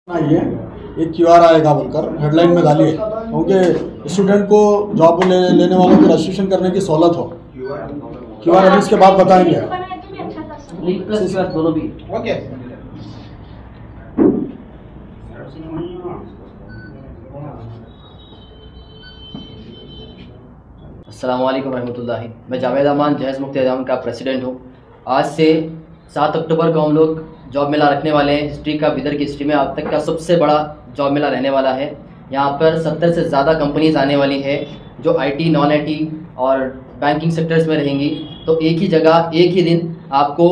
ये एक क्यूआर आएगा बोलकर हेडलाइन में डालिए, क्योंकि स्टूडेंट को जॉब लेने वालों को रजिस्ट्रेशन करने की सहूलत हो। क्यूआर अभी इसके बाद बताएंगे। दोनों भी ओके। अस्सलामुअलैकुम रहमतुल्लाहि। मैं जावेद अमान जहेज़ मुफ्ती का प्रेसिडेंट हूँ। आज से 7 अक्टूबर को हम लोग जॉब मेला रखने वाले हैं। हिस्ट्री का बिदर की हिस्ट्री में अब तक का सबसे बड़ा जॉब मेला रहने वाला है। यहाँ पर 70 से ज़्यादा कंपनीज़ आने वाली है जो आईटी, नॉन आईटी और बैंकिंग सेक्टर्स में रहेंगी। तो एक ही जगह एक ही दिन आपको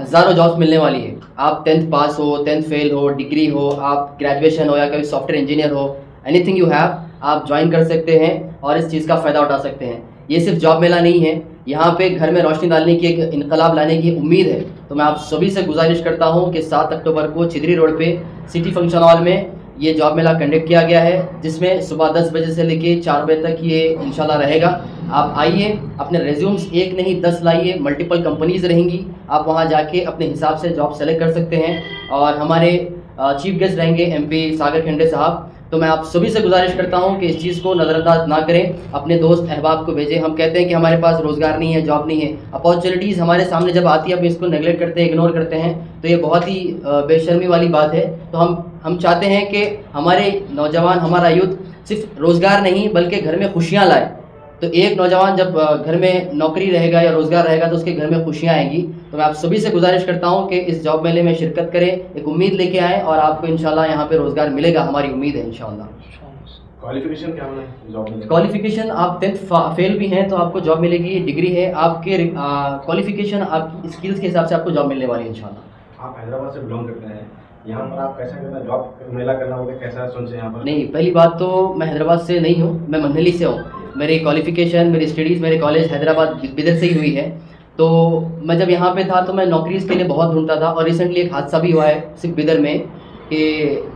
हज़ारों जॉब्स मिलने वाली है। आप 10th पास हो, 10th फेल हो, डिग्री हो, आप ग्रेजुएशन हो या कभी सॉफ्टवेयर इंजीनियर हो, एनीथिंग यू हैव, आप ज्वाइन कर सकते हैं और इस चीज़ का फ़ायदा उठा सकते हैं। ये सिर्फ जॉब मेला नहीं है, यहाँ पे घर में रोशनी डालने की एक इनकलाब लाने की उम्मीद है। तो मैं आप सभी से गुजारिश करता हूँ कि 7 अक्टूबर को चिदरी रोड पे सिटी फंक्शन हॉल में ये जॉब मेला कंडक्ट किया गया है, जिसमें सुबह 10 बजे से लेके 4 बजे तक ये इंशाल्लाह रहेगा। आप आइए, अपने रेज्यूम्स एक नहीं 10 लाइए। मल्टीपल कंपनीज़ रहेंगी, आप वहाँ जाके अपने हिसाब से जॉब सेलेक्ट कर सकते हैं। और हमारे चीफ गेस्ट रहेंगे MP सागर खंडे साहब। तो मैं आप सभी से गुजारिश करता हूं कि इस चीज़ को नज़रअंदाज ना करें, अपने दोस्त अहबाब को भेजें। हम कहते हैं कि हमारे पास रोज़गार नहीं है, जॉब नहीं है, अपॉर्चुनिटीज़ हमारे सामने जब आती है अब इसको नेगलेक्ट करते हैं, इग्नोर करते हैं, तो ये बहुत ही बेशर्मी वाली बात है। तो हम चाहते हैं कि हमारे नौजवान, हमारा यूथ सिर्फ रोज़गार नहीं बल्कि घर में खुशियाँ लाए। तो एक नौजवान जब घर में नौकरी रहेगा या रोज़गार रहेगा तो उसके घर में खुशियाँ आएंगी। तो मैं आप सभी से गुजारिश करता हूँ कि इस जॉब मेले में शिरकत करें, एक उम्मीद लेके आएँ और आपको इंशाल्लाह यहाँ पे रोज़गार मिलेगा, हमारी उम्मीद है इंशाल्लाह। क्वालिफिकेशन क्या होना है जॉब में? क्वालिफिकेशन आप 10th फेल भी हैं तो आपको जॉब मिलेगी। डिग्री है आपके क्वालिफिकेशन, आपकी स्किल्स के हिसाब से आपको जॉब मिलने वाली है इंशाल्लाह। आप हैदराबाद से बिलोंग करते हैं, यहाँ पर आप कैसा करना, जॉब मेला करना होगा, कैसा सोचे यहाँ पर? नहीं, पहली बात तो मैं हैदराबाद से नहीं हूँ, मैं मंडली से हूँ। मेरी क्वालिफिकेशन, मेरी स्टडीज़, मेरे कॉलेज हैदराबाद बिदर से ही हुई है। तो मैं जब यहाँ पे था तो मैं नौकरीज़ के लिए बहुत ढूंढता था और रिसेंटली एक हादसा भी हुआ है सिर्फ बिदर में कि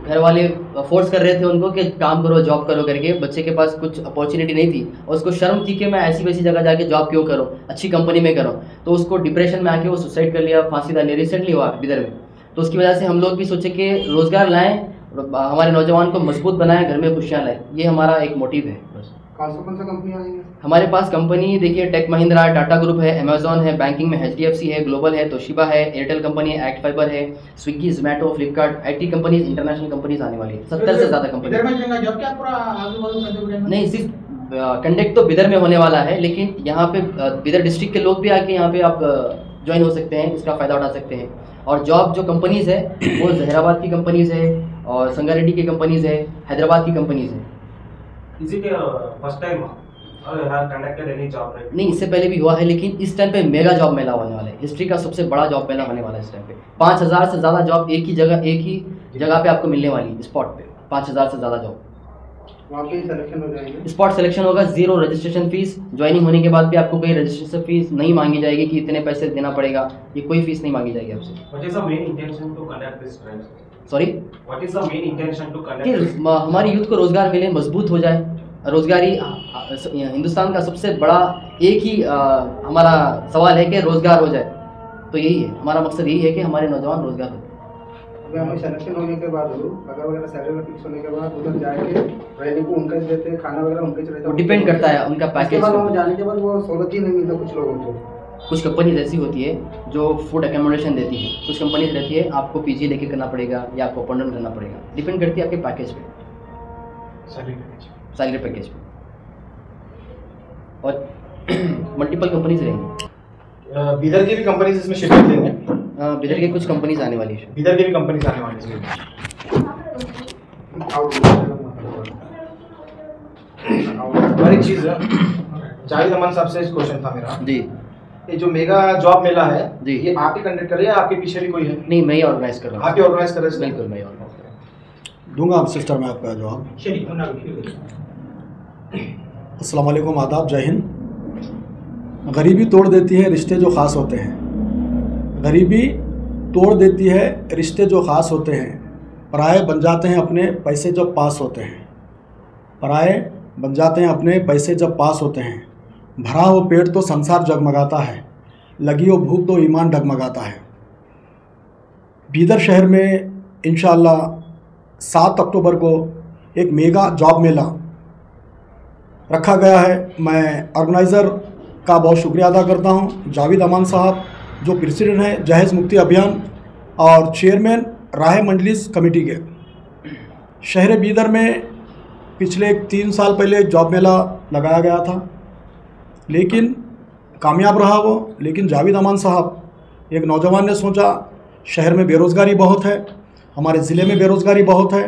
घर वाले फोर्स कर रहे थे उनको कि काम करो, जॉब करो करके। बच्चे के पास कुछ अपॉर्चुनिटी नहीं थी और उसको शर्म थी कि मैं ऐसी वैसी जगह जाके जॉब क्यों करूँ, अच्छी कंपनी में करूँ। तो उसको डिप्रेशन में आके वो सुसाइड कर लिया, फांसी डाली, रिसेंटली हुआ बिदर में। तो उसकी वजह से हम लोग भी सोचे कि रोज़गार लाएँ, हमारे नौजवान को मजबूत बनाएं, घर में खुशियाँ लाएँ। ये हमारा एक मोटिव है बस। कौन सा कंपनी आएंगे हमारे पास? कंपनी देखिए, टेक महिंद्रा, टाटा ग्रुप है, अमेजॉन है, बैंकिंग में HDFC है, ग्लोबल है, तोशिबा है, एयरटेल कंपनी है, एक्ट फाइबर है, Swiggy, Zomato, Flipkart, IT companies, international companies आने वाली है। 70 से ज़्यादा कंपनी। नहीं, सिर्फ कंडक्ट तो बिदर में होने वाला है, लेकिन यहाँ पे बिदर डिस्ट्रिक्ट के लोग भी आके यहाँ पे आप ज्वाइन हो सकते हैं, इसका फ़ायदा उठा सकते हैं। और जॉब जो कंपनीज़ है वो जहराबाद की कंपनीज़ है और संगारेड्डी की कंपनीज़ है, हैदराबाद की कंपनीज़ है। Is it first time or you have conducted any job right? नहीं, इससे पहले भी हुआ है, लेकिन इस टाइम पे मेगा जॉब मेला होने वाला है। हिस्ट्री का सबसे बड़ा जॉब मेला होने वाला है इस टाइम पे। 5000 से ज़्यादा जॉब एक ही जगह पे आपको मिलने वाली है, स्पॉट पे 5000 से ज़्यादा जॉब। वहाँ पे सिलेक्शन हो जाएंगे? स्पॉट सिलेक्शन होगा, 0 रजिस्ट्रेशन फीस। ज्वाइनिंग होने के बाद भी आपको कोई रजिस्ट्रेशन फीस नहीं मांगी जाएगी कि इतने पैसे देना पड़ेगा, ये कोई फीस नहीं मांगी जाएगी आपसे। What is the main intention to conduct this trial? Sorry, What is the main intention to conduct कि this? हमारी यूथ को रोज़गार मिले, मजबूत हो जाए। रोज़गारी हिंदुस्तान का सबसे बड़ा एक ही हमारा सवाल है कि रोज़गार हो जाए। तो यही है हमारा मकसद, यही है कि हमारे नौजवान रोज़गार हो। अगर हमें सिलेक्शन होने के बाद अगर वगैरह सैलरी फिक्स होने के बाद उधर जाके रहने को उनका देते हैं, खाना वगैरह उनके रहता है, वो डिपेंड करता है उनका पैकेज। वहाँ जाने के बाद वो सहूलत ही नहीं मिलता कुछ लोगों को। कुछ कंपनीज ऐसी होती है जो फूड एकोमोडेशन देती है, कुछ कंपनीज रहती है आपको PG लेके करना पड़ेगा या आपको अप एंड डाउन करना पड़ेगा। डिपेंड करती है आपके पैकेज पे, सैलरी पैकेज पे। और मल्टीपल कंपनीज रहेंगी। बिदर की भी कंपनीज इसमें शिरकत लेंगे? बिदर के कुछ कंपनीज आने वाली है। बिदर की भी कंपनीज आने वाली है। और एक चीज़ है, जावेद अमान साहब से इस क्वेश्चन था मेरा जी। ये जो मेगा जॉब मेला है जी, ये आप ही कंडक्ट कर रहे हैं या आपके पीछे भी कोई है? नहीं, मैं ही ऑर्गेनाइज कर रहा हूँ। आप ही ऑर्गेनाइज कर रहे हैं? बिल्कुल, मैं ही ऑर्गेनाइज कर रहा हूँ। दूंगा आप सिस्टर में आपका जवाब। अस्सलाम वालेकुम, आदाब, जय हिंद। गरीबी तोड़ देती है रिश्ते जो ख़ास होते हैं। गरीबी तोड़ देती है रिश्ते जो ख़ास होते हैं। पराये बन जाते हैं अपने पैसे जब पास होते हैं। पराये बन जाते हैं अपने पैसे जब पास होते हैं। भरा हो पेट तो संसार जगमगाता है, लगी हो भूख तो ईमान डगमगाता है। बीदर शहर में इंशाअल्लाह 7 अक्टूबर को एक मेगा जॉब मेला रखा गया है। मैं ऑर्गेनाइज़र का बहुत शुक्रिया अदा करता हूं, जावेद अमान साहब जो प्रेसिडेंट हैं जहेज़ मुक्ति अभियान और चेयरमैन राह मंजलिस कमेटी के। शहर बीदर में पिछले 3 साल पहले एक जॉब मेला लगाया गया था, लेकिन कामयाब रहा वो। लेकिन जावेद अमान साहब एक नौजवान ने सोचा शहर में बेरोज़गारी बहुत है, हमारे ज़िले में बेरोज़गारी बहुत है,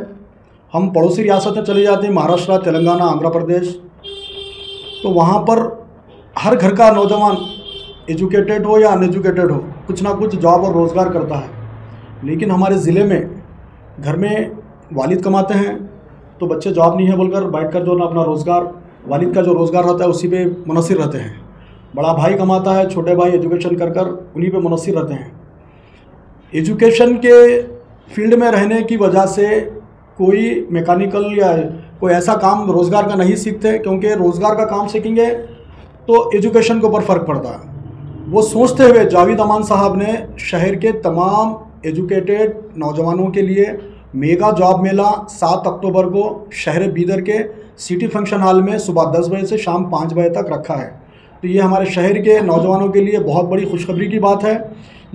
हम पड़ोसी रियासतें चले जाते हैं महाराष्ट्र, तेलंगाना, आंध्र प्रदेश, तो वहाँ पर हर घर का नौजवान एजुकेटेड हो या अनएजुकेटेड हो कुछ ना कुछ जॉब और रोज़गार करता है। लेकिन हमारे ज़िले में घर में वालिद कमाते हैं तो बच्चे जॉब नहीं है बोलकर बैठकर जो ना अपना रोज़गार, वालिद का जो रोज़गार रहता है उसी पे मुनसिर रहते हैं। बड़ा भाई कमाता है, छोटे भाई एजुकेशन कर कर उन्हीं पे मुनसिर रहते हैं। एजुकेशन के फील्ड में रहने की वजह से कोई मैकेनिकल या कोई ऐसा काम रोज़गार का नहीं सीखते, क्योंकि रोज़गार का काम सीखेंगे तो एजुकेशन के ऊपर फ़र्क पड़ता है। वो सोचते हुए जावेद अमान साहब ने शहर के तमाम एजुकेटेड नौजवानों के लिए मेगा जॉब मेला 7 अक्टूबर को शहर बीदर के सिटी फंक्शन हॉल में सुबह 10 बजे से शाम 5 बजे तक रखा है। तो ये हमारे शहर के नौजवानों के लिए बहुत बड़ी खुशखबरी की बात है,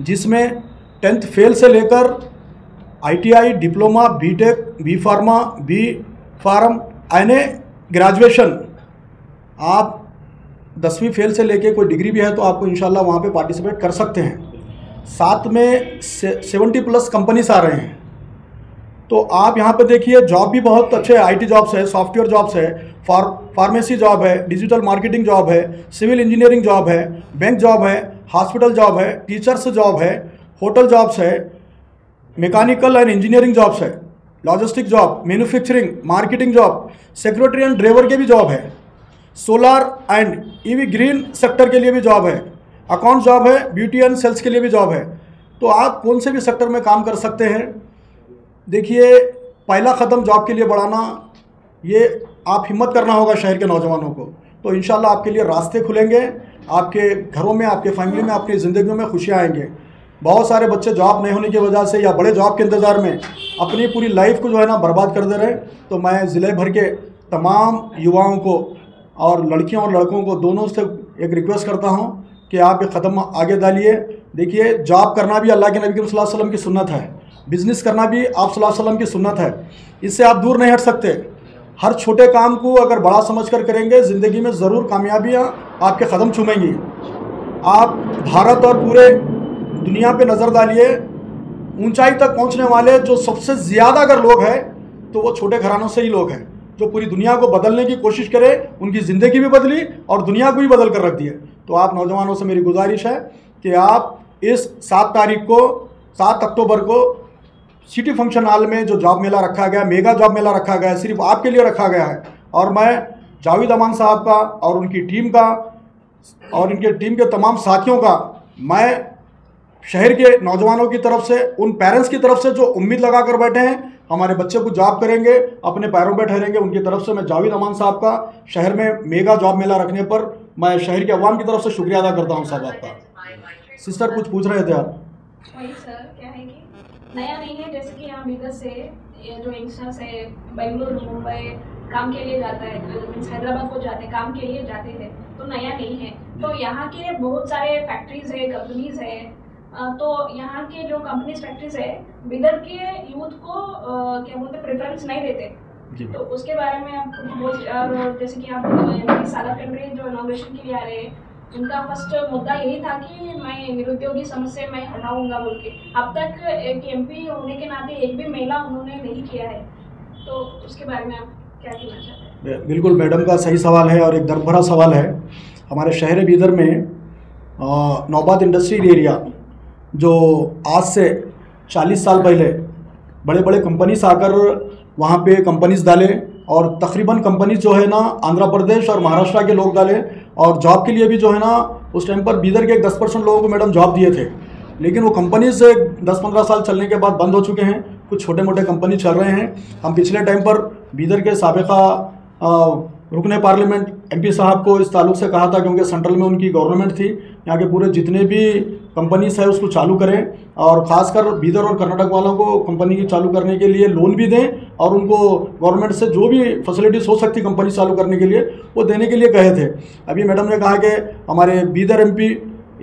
जिसमें 10th फेल से लेकर ITI, diploma, BTech, B pharma, B pharm, यानी ग्रेजुएशन, आप 10वीं फेल से लेके कोई डिग्री भी है तो आपको इंशाल्लाह वहाँ पे पार्टिसिपेट कर सकते हैं। साथ में 70+ कंपनीज आ रहे हैं। तो आप यहाँ पे देखिए जॉब भी बहुत अच्छे IT जॉब्स है, सॉफ्टवेयर जॉब्स है, फार्मेसी जॉब है, डिजिटल मार्केटिंग जॉब है, सिविल इंजीनियरिंग जॉब है, बैंक जॉब है, हॉस्पिटल जॉब है, टीचर्स जॉब है, होटल जॉब्स है, मैकेनिकल एंड इंजीनियरिंग जॉब्स है, logistic job, manufacturing, marketing job, secretary and driver के भी जॉब है, solar and EV green sector के लिए भी जॉब है, अकाउंट जॉब है, ब्यूटी एंड सेल्स के लिए भी जॉब है। तो आप कौन से भी सेक्टर में काम कर सकते हैं। देखिए, पहला कदम जॉब के लिए बढ़ाना, ये आप हिम्मत करना होगा शहर के नौजवानों को। तो इंशाल्लाह आपके लिए रास्ते खुलेंगे, आपके घरों में, आपके फैमिली में, आपकी ज़िंदगी में खुशियाँ आएंगे। बहुत सारे बच्चे जॉब नहीं होने की वजह से या बड़े जॉब के इंतज़ार में अपनी पूरी लाइफ को जो है ना बर्बाद कर दे रहे हैं। तो मैं ज़िले भर के तमाम युवाओं को और लड़कियों और लड़कों को दोनों से एक रिक्वेस्ट करता हूं कि आप एक कदम आगे डालिए। देखिए, जॉब करना भी अल्लाह के नबी सल्लल्लाहु अलैहि वसल्लम की सुन्नत है, बिज़नेस करना भी आप सल्लल्लाहु अलैहि वसल्लम की सुन्नत है, इससे आप दूर नहीं हट सकते। हर छोटे काम को अगर बड़ा समझकर करेंगे ज़िंदगी में ज़रूर कामयाबियाँ आपके कदम चूमेंगी। आप भारत और पूरे दुनिया पे नज़र डालिए, ऊंचाई तक पहुंचने वाले जो सबसे ज़्यादा अगर लोग हैं तो वो छोटे घरानों से ही लोग हैं, जो पूरी दुनिया को बदलने की कोशिश करे, उनकी ज़िंदगी भी बदली और दुनिया को भी बदल कर रख दिए। तो आप नौजवानों से मेरी गुजारिश है कि आप इस 7 अक्टूबर को सिटी फंक्शन हॉल में जो जॉब मेला रखा गया, मेगा जॉब मेला रखा गया है, सिर्फ आपके लिए रखा गया है। और मैं जावेद अमान साहब का और उनकी टीम का और इनके टीम के तमाम साथियों का, मैं शहर के नौजवानों की तरफ से, उन पेरेंट्स की तरफ से जो उम्मीद लगा कर बैठे हैं हमारे बच्चे को जॉब करेंगे, अपने पैरों पर ठहरेंगे, उनकी तरफ से मैं जावेद अमान साहब का शहर में मेगा जॉब मेला रखने पर मैं शहर के अवाम की तरफ से शुक्रिया अदा करता हूं साहब आपका। सिस्टर कुछ पूछ रहे थे आप? वही सर, क्या है कि नया नहीं है, जैसे कि यहाँ बिदर से जो यंगस्टर्स है बेंगलुरु, मुंबई काम के लिए जाता है, मीन्स हैदराबाद को जाते हैं, काम के लिए जाते हैं, तो नया नहीं है। तो यहाँ के बहुत सारे फैक्ट्रीज है, कंपनीज है, तो यहाँ के जो कंपनीज फैक्ट्रीज है बिदर के यूथ को क्या बोलते हैं प्रेफरेंस नहीं देते। तो उसके बारे में आप बहुत, जैसे कि आप सालर कंट्री जो इनॉग्रेशन के लिए आ रहे हैं, उनका फर्स्ट मुद्दा यही था कि मैं निरुद्योगी समस्या मैं हटाऊंगा बोल के। अब तक एक MP होने के नाते एक भी मेला उन्होंने नहीं किया है, तो उसके बारे में आप क्या कहना चाहते हैं? बिल्कुल, मैडम का सही सवाल है और एक दर्द भरा सवाल है। हमारे शहर बीदर में नौबाद इंडस्ट्रियल एरिया जो आज से 40 साल पहले बड़े बड़े कंपनीज आकर वहाँ पे कंपनीज डाले और तकरीबन कंपनीज जो है ना आंध्र प्रदेश और महाराष्ट्र के लोग डाले, और जॉब के लिए भी जो है ना उस टाइम पर बीदर के 10% लोगों को मैडम जॉब दिए थे। लेकिन वो कंपनी से 10-15 साल चलने के बाद बंद हो चुके हैं, कुछ छोटे मोटे कंपनी चल रहे हैं। हम पिछले टाइम पर बीदर के साबिका रुकने पार्लियामेंट MP साहब को इस ताल्लुक से कहा था, क्योंकि सेंट्रल में उनकी गवर्नमेंट थी, यहाँ के पूरे जितने भी कंपनीज है उसको चालू करें, और ख़ासकर बीदर और कर्नाटक वालों को कंपनी की चालू करने के लिए लोन भी दें, और उनको गवर्नमेंट से जो भी फैसिलिटीज़ हो सकती कंपनी चालू करने के लिए वो देने के लिए कहे थे। अभी मैडम ने कहा कि हमारे बीदर MP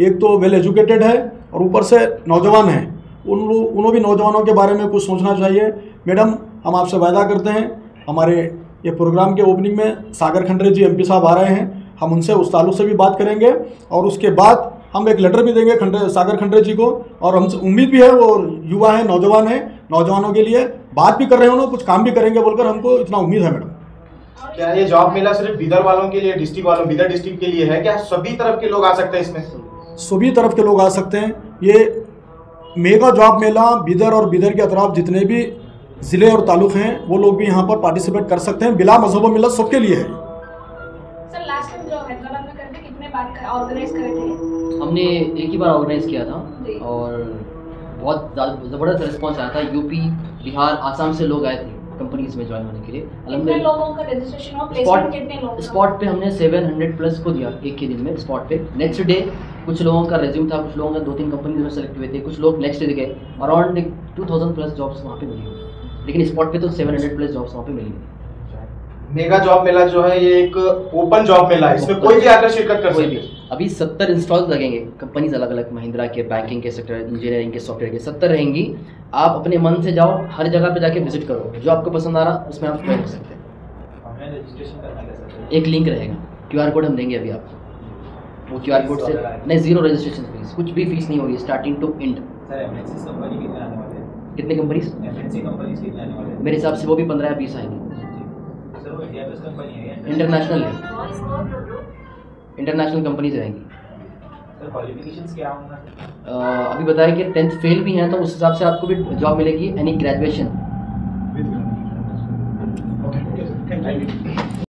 एक तो वेल एजुकेटेड है और ऊपर से नौजवान हैं, उन्होंने भी नौजवानों के बारे में कुछ सोचना चाहिए। मैडम, हम आपसे वादा करते हैं, हमारे ये प्रोग्राम के ओपनिंग में सागर खंडरे जी MP साहब आ रहे हैं, हम उनसे उस ताल्लुक से भी बात करेंगे, और उसके बाद हम एक लेटर भी देंगे सागर खंडरे जी को, और हमसे उम्मीद भी है वो युवा है, नौजवान है, नौजवानों के लिए बात भी कर रहे हैं, उन्होंने कुछ काम भी करेंगे बोलकर हमको इतना उम्मीद है। मैडम, क्या ये जॉब मेला सिर्फ बीदर वालों के लिए, बीदर डिस्ट्रिक्ट के लिए है, क्या सभी तरफ के लोग आ सकते हैं इसमें? सभी तरफ के लोग आ सकते हैं। ये मेगा जॉब मेला बीदर और बीदर के अतराफ जितने भी ज़िले और तालुक हैं वो लोग भी यहाँ पर पार्टिसिपेट कर सकते हैं, बिला मजहब व मिलत सबके लिए है। सर, लास्ट टाइम जो हैदराबाद में करते कितने बार ऑर्गेनाइज करे थे? हमने एक ही बार ऑर्गेनाइज किया था जी। और बहुत ज़बरदस्त रिस्पॉन्स आया था। यूपी, बिहार, आसाम से लोग आए थे कंपनीज में ज्वाइन होने के लिए। कितने लोगों का रजिस्ट्रेशन और प्लेसमेंट कितने लोगों का? स्पॉट पे हमने 700 प्लस को दिया एक ही दिन में स्पॉट पे। नेक्स्ट डे कुछ लोगों का रेज्यूम था, कुछ लोगों का 2-3 कंपनीज में सेलेक्ट हुए थे, कुछ लोग नेक्स्ट डे गए। अराउंड 2000 प्लस जॉब्स वहाँ पे मिली, लेकिन स्पॉट पे तो 700 प्लस जॉब्स वहाँ पे मिली। मेगा जॉब मेला जो है ये एक ओपन जॉब मेला है, इसमें कोई भी आकर शिरकत कर सकते हैं। अभी 70 इंस्टॉल लगेंगे कंपनीज अलग अलग, महिंद्रा के, बैंकिंग के सेक्टर, इंजीनियरिंग के, सॉफ्टवेयर के 70 रहेंगी। आप अपने मन से जाओ, हर जगह पे जाके विजिट करो, जो आपको पसंद आ रहा उसमें आप ज्वाइन हो सकते हैं। ऑनलाइन रजिस्ट्रेशन करना कैसे? एक लिंक रहेगा, QR कोड हम देंगे अभी आपको, वो QR कोड से नहीं, 0 रजिस्ट्रेशन फीस, कुछ भी फीस नहीं होगी starting to end. Sir MNC company कितने आने वाले हैं? कितने कंपनीज? MNC कंपनीज कितने आने वाले हैं? मेरे हिसाब से वो भी 15 या 20 आएंगी। सर वो इंडिया बेस्ड कंपनी है या इंटरनेशनल है, इंटरनेशनल कंपनीज रहेंगी। सर क्वालिफिकेशंस क्या होंगे? अभी बताया कि 10th फेल भी हैं तो उस हिसाब से आपको भी जॉब मिलेगी, एनी ग्रेजुएशन। Thank you.